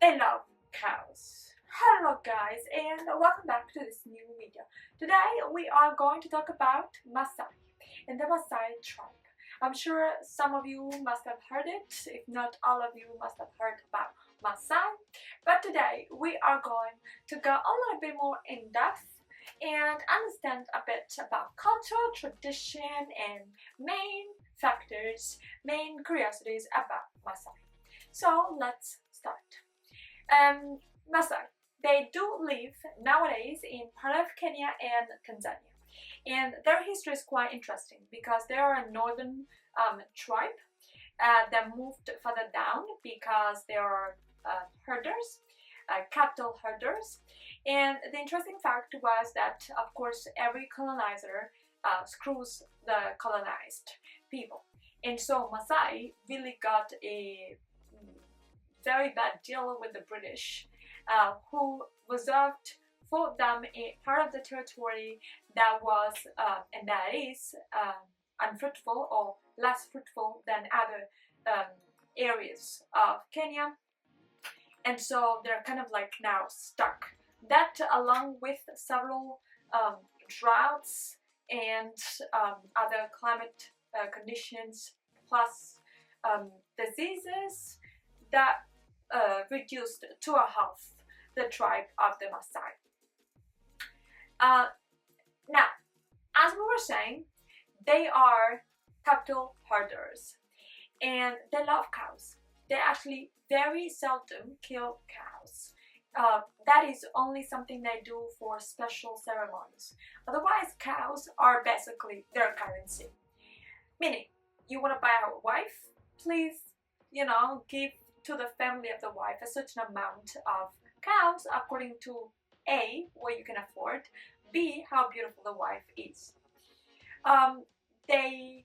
They love cows. Hello guys and welcome back to this new video. Today we are going to talk about Masai and the Masai tribe. I'm sure some of you must have heard it, if not all of you must have heard about Masai. But today we are going to go a little bit more in depth and understand a bit about culture, tradition and main factors, main curiosities about Masai. So let's start. Masai, they do live nowadays in part of Kenya and Tanzania, and their history is quite interesting because they are a northern tribe that moved further down because they are herders, cattle herders. And the interesting fact was that, of course, every colonizer screws the colonized people, and so Masai really got a very bad deal with the British, who reserved for them a part of the territory that was and that is unfruitful or less fruitful than other areas of Kenya, and so they're kind of like now stuck. That, along with several droughts and other climate conditions, plus diseases that reduced to a half the tribe of the Masai. Now, as we were saying, they are cattle herders and they love cows. They actually very seldom kill cows. That is only something they do for special ceremonies. Otherwise, cows are basically their currency. Meaning, you want to buy a wife? Please, give to the family of the wife a certain amount of cows according to A, what you can afford, B, how beautiful the wife is. They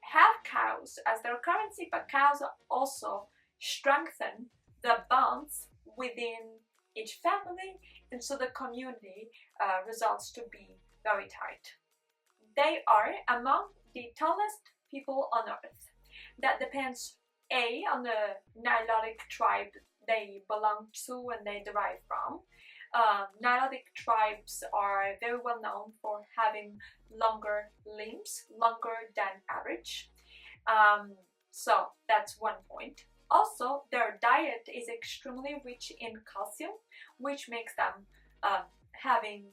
have cows as their currency, but cows also strengthen the bonds within each family, and so the community results to be very tight. They are among the tallest people on earth. That depends A, on the Nilotic tribe they belong to and they derive from. Nilotic tribes are very well known for having longer limbs, longer than average. So that's one point. Also, their diet is extremely rich in calcium, which makes them having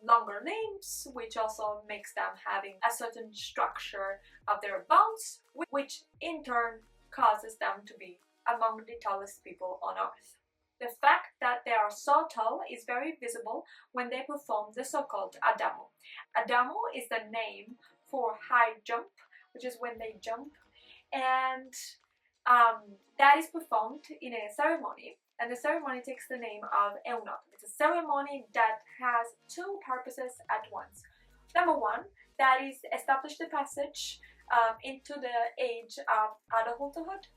longer limbs, which also makes them having a certain structure of their bones, which in turn causes them to be among the tallest people on earth. The fact that they are so tall is very visible when they perform the so-called Adamu. Adamu is the name for high jump, which is when they jump, and that is performed in a ceremony, and the ceremony takes the name of Eunot. It's a ceremony that has two purposes at once. Number one, that is establish the passage into the age of adulthood,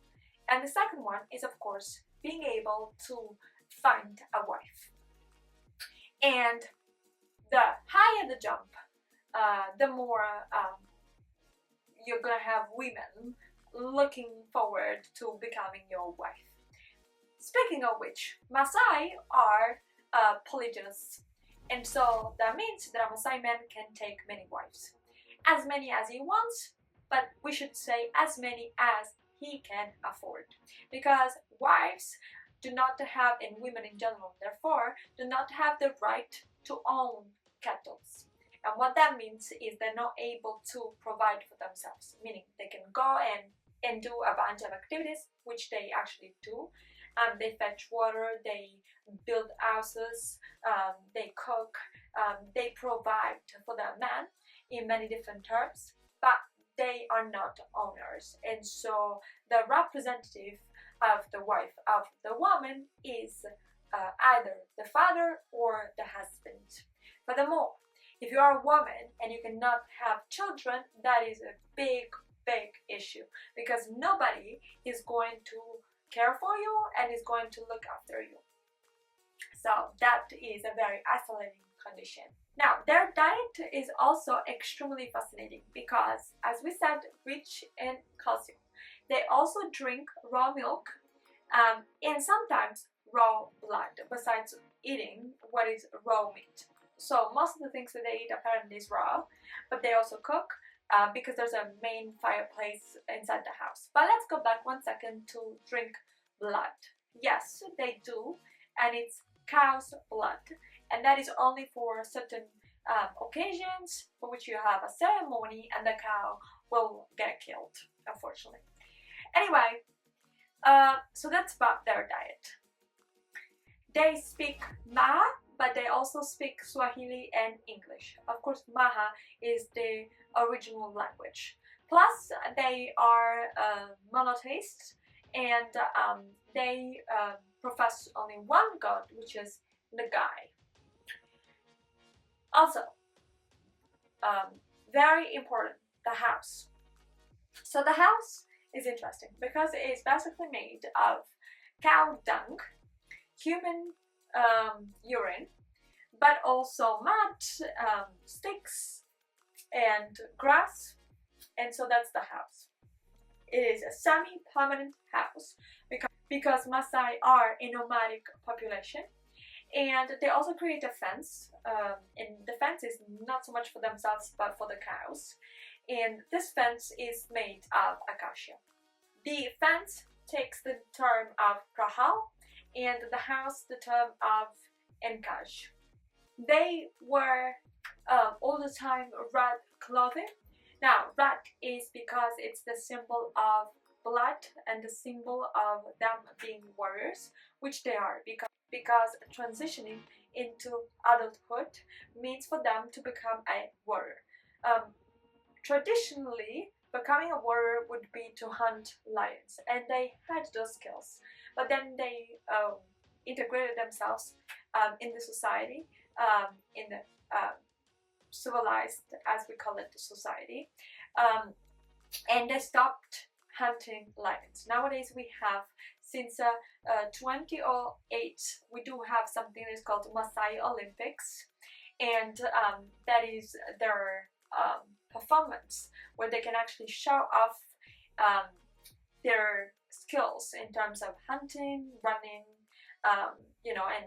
and the second one is, of course, being able to find a wife. And the higher the jump, the more you're gonna have women looking forward to becoming your wife. Speaking of which, Masai are polygynous, and so that means that a Masai man can take many wives, as many as he wants, but we should say as many as he can afford, because wives do not have, and women in general therefore, do not have the right to own cattle. And what that means is they're not able to provide for themselves, meaning they can go and do a bunch of activities, which they actually do. They fetch water, they build houses, they cook, they provide for their man in many different terms, but they are not owners, and so the representative of the wife of the woman is either the father or the husband. Furthermore, if you are a woman and you cannot have children, that is a big issue, because nobody is going to care for you and is going to look after you. So that is a very isolating condition. Now, their diet is also extremely fascinating because, as we said, rich in calcium. They also drink raw milk and sometimes raw blood besides eating what is raw meat. So most of the things that they eat apparently is raw, but they also cook because there's a main fireplace inside the house. But let's go back 1 second to drink blood. Yes, they do, and it's cow's blood, and that is only for certain occasions for which you have a ceremony and the cow will get killed, unfortunately. Anyway, so that's about their diet. They speak Maha, but they also speak Swahili and English. Of course, Maha is the original language. Plus, they are monotheists, and they profess only one god, which is Nagai. Also, very important, the house. So the house is interesting because it is basically made of cow dung, human urine, but also mud, sticks, and grass, and so that's the house. It is a semi-permanent house because Masai are a nomadic population, and they also create a fence, and the fence is not so much for themselves but for the cows, and this fence is made of acacia. The fence takes the term of Prahal, and the house the term of Enkaj. They wear all the time red clothing. Now, red is because it's the symbol of blood and the symbol of them being warriors, which they are, because transitioning into adulthood means for them to become a warrior. Traditionally, becoming a warrior would be to hunt lions, and they had those skills, but then they integrated themselves in the society, in the civilized, as we call it, society, and they stopped hunting lions. Nowadays we have, since 2008, we do have something that is called Masai Olympics, and that is their performance where they can actually show off their skills in terms of hunting, running, you know, and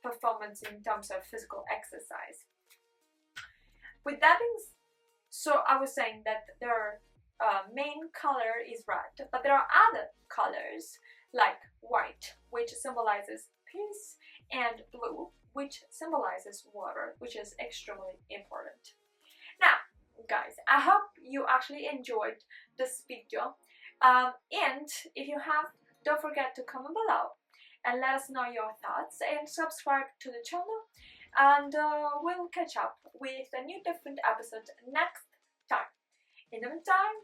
performance in terms of physical exercise. With that being, so I was saying that their main color is red, but there are other colors like white, which symbolizes peace, and blue, which symbolizes water, which is extremely important. Now, guys, I hope you actually enjoyed this video, and if you have, don't forget to comment below and let us know your thoughts, and subscribe to the channel, and we'll catch up with a new different episode next time. In the meantime,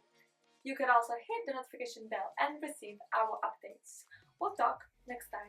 you can also hit the notification bell and receive our updates. We'll talk next time.